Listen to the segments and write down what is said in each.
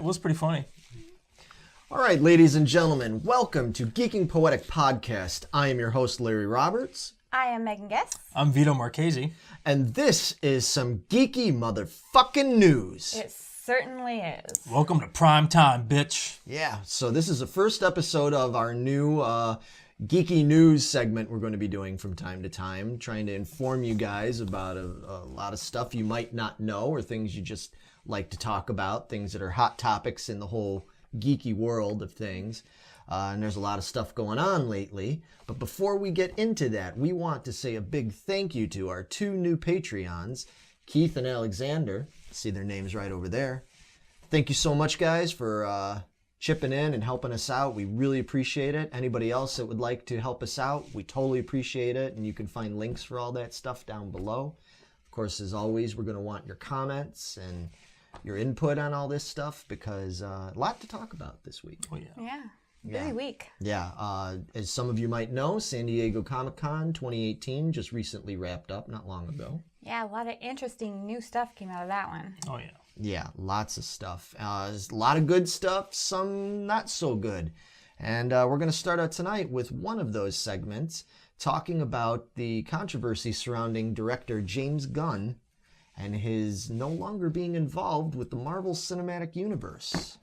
was pretty funny. All right, ladies and gentlemen, welcome to Geeking Poetic Podcast. I am your host, Larry Roberts. I am Megan Guess. I'm Vito Marchese. And this is some geeky motherfucking news. It certainly is. Welcome to prime time, bitch. Yeah, so this is the first episode of our new geeky news segment we're going to be doing from time to time, trying to inform you guys about a lot of stuff you might not know or things you just like to talk about, things that are hot topics in the whole geeky world of things. And there's a lot of stuff going on lately. But before we get into that, we want to say a big thank you to our two new Patreons, Keith and Alexander. See their names right over there. Thank you so much, guys, for chipping in and helping us out. We really appreciate it. Anybody else that would like to help us out, we totally appreciate it. And you can find links for all that stuff down below. Of course, as always, we're going to want your comments and your input on all this stuff because a lot to talk about this week. Oh, yeah. Yeah. Busy week. Yeah. As some of you might know, San Diego Comic-Con 2018 just recently wrapped up not long ago. Yeah, a lot of interesting new stuff came out of that one. Oh, yeah. Yeah, lots of stuff. There's a lot of good stuff, some not so good. And we're going to start out tonight with one of those segments, talking about the controversy surrounding director James Gunn and his no longer being involved with the Marvel Cinematic Universe.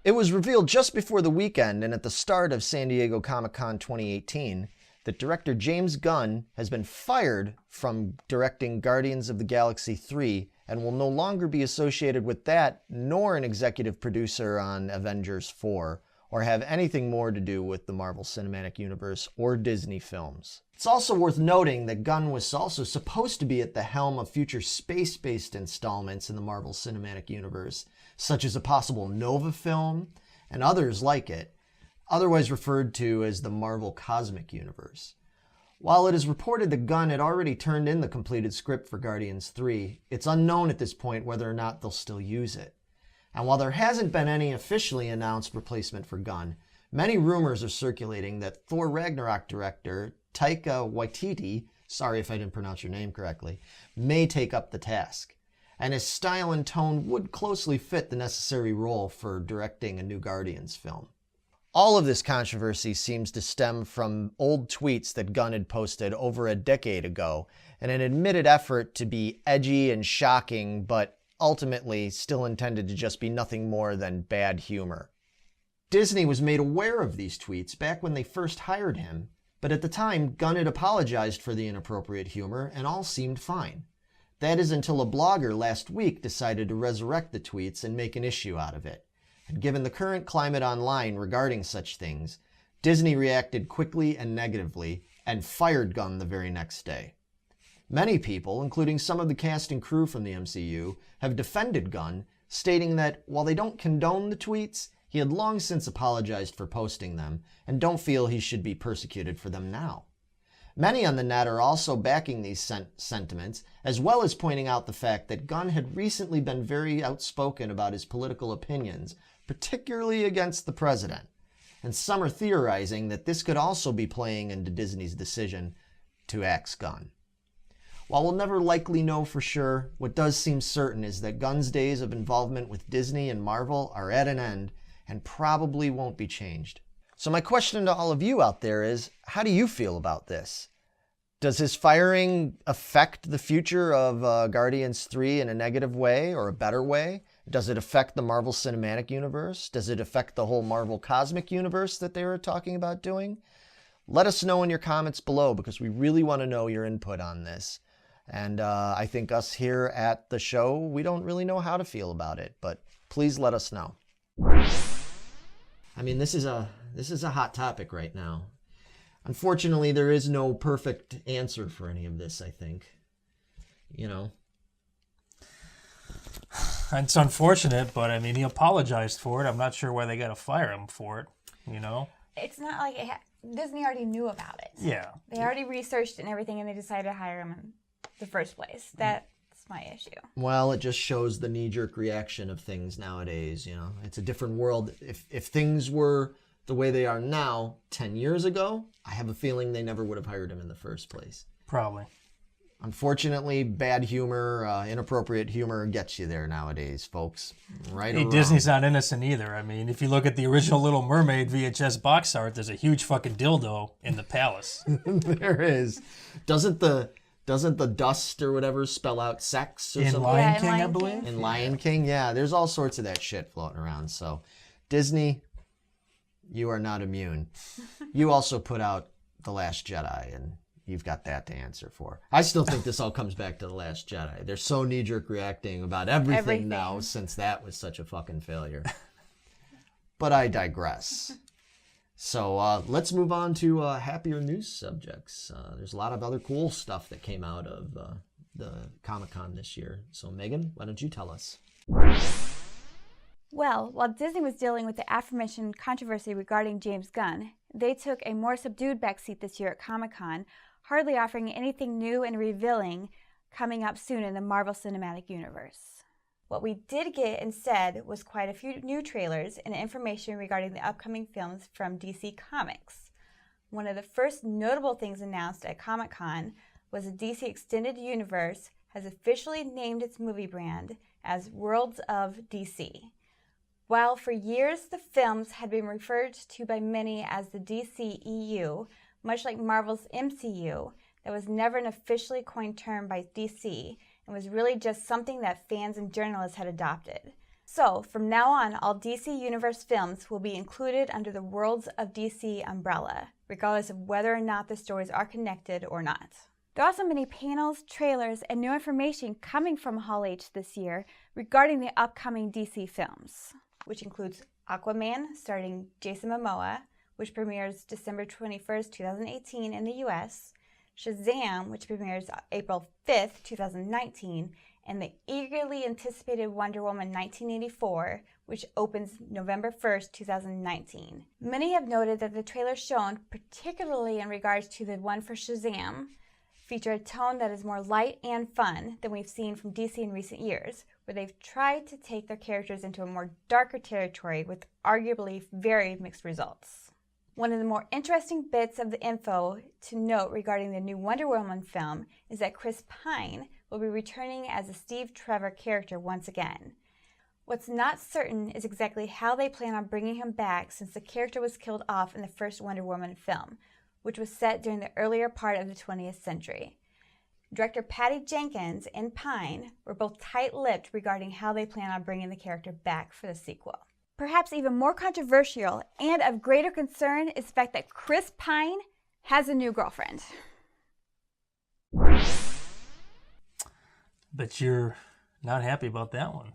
It was revealed just before the weekend and at the start of San Diego Comic-Con 2018 that director James Gunn has been fired from directing Guardians of the Galaxy 3 and will no longer be associated with that, nor an executive producer on Avengers 4, or have anything more to do with the Marvel Cinematic Universe or Disney films. It's also worth noting that Gunn was also supposed to be at the helm of future space-based installments in the Marvel Cinematic Universe, such as a possible Nova film and others like it, otherwise referred to as the Marvel Cosmic Universe. While it is reported that Gunn had already turned in the completed script for Guardians 3, it's unknown at this point whether or not they'll still use it. And while there hasn't been any officially announced replacement for Gunn, many rumors are circulating that Thor Ragnarok director Taika Waititi, sorry if I didn't pronounce your name correctly, may take up the task. And his style and tone would closely fit the necessary role for directing a new Guardians film. All of this controversy seems to stem from old tweets that Gunn had posted over a decade ago in an admitted effort to be edgy and shocking, but ultimately still intended to just be nothing more than bad humor. Disney was made aware of these tweets back when they first hired him, but at the time, Gunn had apologized for the inappropriate humor and all seemed fine. That is until a blogger last week decided to resurrect the tweets and make an issue out of it. And given the current climate online regarding such things, Disney reacted quickly and negatively and fired Gunn the very next day. Many people, including some of the cast and crew from the MCU, have defended Gunn, stating that while they don't condone the tweets, he had long since apologized for posting them and don't feel he should be persecuted for them now. Many on the net are also backing these sentiments, as well as pointing out the fact that Gunn had recently been very outspoken about his political opinions, particularly against the president. And some are theorizing that this could also be playing into Disney's decision to axe Gunn. While we'll never likely know for sure, what does seem certain is that Gunn's days of involvement with Disney and Marvel are at an end and probably won't be changed. So my question to all of you out there is, how do you feel about this? Does his firing affect the future of Guardians 3 in a negative way or a better way? Does it affect the Marvel Cinematic Universe? Does it affect the whole Marvel Cosmic Universe that they were talking about doing? Let us know in your comments below because we really want to know your input on this. And I think us here at the show, we don't really know how to feel about it, but please let us know. I mean, this is a hot topic right now. Unfortunately, there is no perfect answer for any of this, I think. You know. It's unfortunate, but I mean, he apologized for it. I'm not sure why they got to fire him for it, you know? It's not like Disney already knew about it. Yeah. They already researched and everything, and they decided to hire him in the first place. That's my issue. Well, it just shows the knee-jerk reaction of things nowadays, you know? It's a different world. If things were the way they are now 10 years ago, I have a feeling they never would have hired him in the first place. Probably. Unfortunately, bad humor, inappropriate humor gets you there nowadays, folks. Right or Hey, wrong. Disney's not innocent either. I mean, if you look at the original Little Mermaid VHS box art, there's a huge fucking dildo in the palace. There is. Doesn't the dust or whatever spell out sex or In something? Lion in King, I Lion believe. King. In Lion King, yeah. There's all sorts of that shit floating around. So, Disney, you are not immune. You also put out The Last Jedi, and you've got that to answer for. I still think this all comes back to The Last Jedi. They're so knee-jerk reacting about everything now since that was such a fucking failure. But I digress. So let's move on to happier news subjects. There's a lot of other cool stuff that came out of the Comic-Con this year. So Megan, why don't you tell us? Well, while Disney was dealing with the aforementioned controversy regarding James Gunn, they took a more subdued backseat this year at Comic-Con, hardly offering anything new and revealing coming up soon in the Marvel Cinematic Universe. What we did get instead was quite a few new trailers and information regarding the upcoming films from DC Comics. One of the first notable things announced at Comic-Con was the DC Extended Universe has officially named its movie brand as Worlds of DC. While for years the films had been referred to by many as the DCEU, much like Marvel's MCU, that was never an officially coined term by DC and was really just something that fans and journalists had adopted. So, from now on, all DC Universe films will be included under the Worlds of DC umbrella, regardless of whether or not the stories are connected or not. There are also many panels, trailers, and new information coming from Hall H this year regarding the upcoming DC films, which includes Aquaman, starring Jason Momoa, which premieres December 21st, 2018 in the US, Shazam, which premieres April 5th, 2019, and the eagerly anticipated Wonder Woman 1984, which opens November 1st, 2019. Many have noted that the trailers shown, particularly in regards to the one for Shazam, feature a tone that is more light and fun than we've seen from DC in recent years, where they've tried to take their characters into a more darker territory with arguably very mixed results. One of the more interesting bits of the info to note regarding the new Wonder Woman film is that Chris Pine will be returning as a Steve Trevor character once again. What's not certain is exactly how they plan on bringing him back, since the character was killed off in the first Wonder Woman film, which was set during the earlier part of the 20th century. Director Patty Jenkins and Pine were both tight-lipped regarding how they plan on bringing the character back for the sequel. Perhaps even more controversial and of greater concern is the fact that Chris Pine has a new girlfriend. But you're not happy about that one.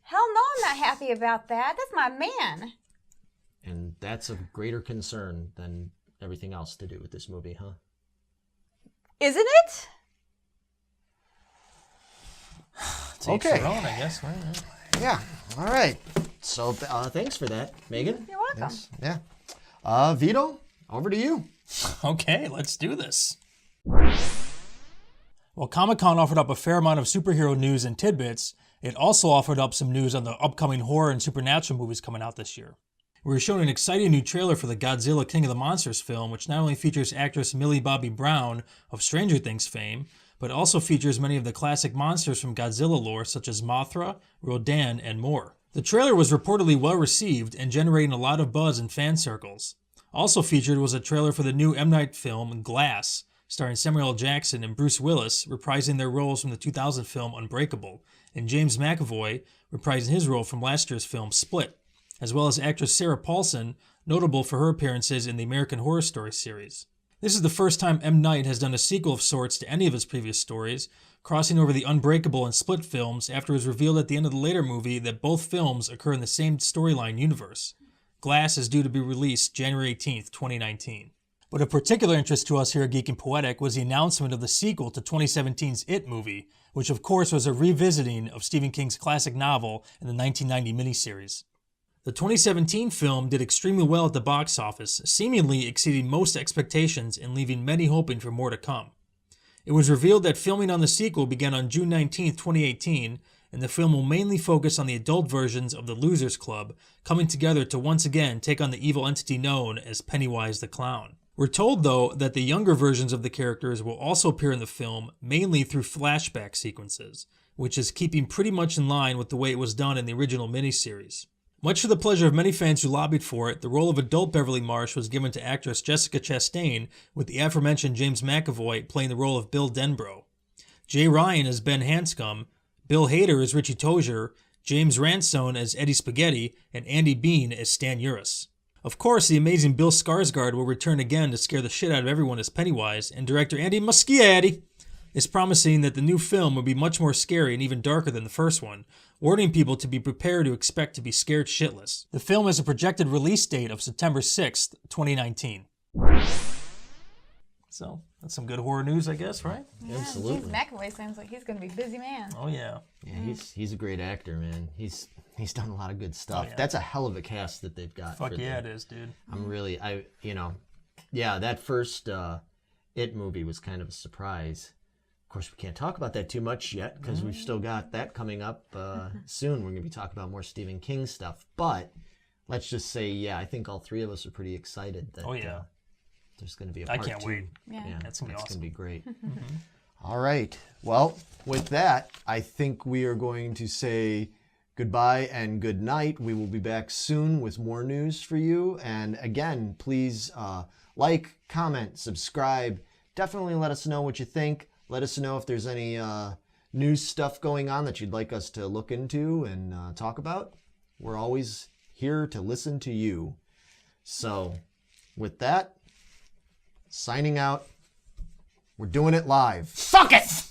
Hell no, I'm not happy about that. That's my man. And that's of greater concern than everything else to do with this movie, huh? Isn't it? To each their own, I guess. Right? Yeah. All right. So thanks for that, Megan. You're welcome. Thanks. Yeah. Vito, over to you. Okay, let's do this. While Comic-Con offered up a fair amount of superhero news and tidbits, it also offered up some news on the upcoming horror and supernatural movies coming out this year. We were shown an exciting new trailer for the Godzilla King of the Monsters film, which not only features actress Millie Bobby Brown of Stranger Things fame, but also features many of the classic monsters from Godzilla lore such as Mothra, Rodan, and more. The trailer was reportedly well received and generating a lot of buzz in fan circles. Also featured was a trailer for the new M. Night film Glass, starring Samuel L. Jackson and Bruce Willis reprising their roles from the 2000 film Unbreakable, and James McAvoy reprising his role from last year's film Split, as well as actress Sarah Paulson, notable for her appearances in the American Horror Story series. This is the first time M. Night has done a sequel of sorts to any of his previous stories, crossing over the Unbreakable and Split films after it was revealed at the end of the later movie that both films occur in the same storyline universe. Glass is due to be released January 18th, 2019. But of particular interest to us here at Geeking Poetic was the announcement of the sequel to 2017's It movie, which of course was a revisiting of Stephen King's classic novel in the 1990 miniseries. The 2017 film did extremely well at the box office, seemingly exceeding most expectations and leaving many hoping for more to come. It was revealed that filming on the sequel began on June 19, 2018, and the film will mainly focus on the adult versions of the Losers Club coming together to once again take on the evil entity known as Pennywise the Clown. We're told, though, that the younger versions of the characters will also appear in the film, mainly through flashback sequences, which is keeping pretty much in line with the way it was done in the original miniseries. Much to the pleasure of many fans who lobbied for it, the role of adult Beverly Marsh was given to actress Jessica Chastain, with the aforementioned James McAvoy playing the role of Bill Denbrough. Jay Ryan as Ben Hanscom, Bill Hader as Richie Tozier, James Ransone as Eddie Spaghetti, and Andy Bean as Stan Uris. Of course, the amazing Bill Skarsgård will return again to scare the shit out of everyone as Pennywise, and director Andy Muschietti is promising that the new film will be much more scary and even darker than the first one, warning people to be prepared to expect to be scared shitless. The film has a projected release date of September 6th, 2019. So, that's some good horror news, I guess, right? Yeah, Absolutely. James McAvoy sounds like he's going to be a busy man. Oh, yeah. Yeah, he's a great actor, man. He's done a lot of good stuff. Oh, yeah. That's a hell of a cast that they've got. Fuck yeah, it is, dude. That first It movie was kind of a surprise. Of course, we can't talk about that too much yet because we've still got that coming up soon. We're going to be talking about more Stephen King stuff. But let's just say, yeah, I think all three of us are pretty excited that there's going to be a part two. I can't wait. Yeah. That's going to be awesome. It's going to be great. All right. Well, with that, I think we are going to say goodbye and good night. We will be back soon with more news for you. And again, please like, comment, subscribe. Definitely let us know what you think. Let us know if there's any news stuff going on that you'd like us to look into and talk about. We're always here to listen to you. So, with that, signing out. We're doing it live. Fuck it!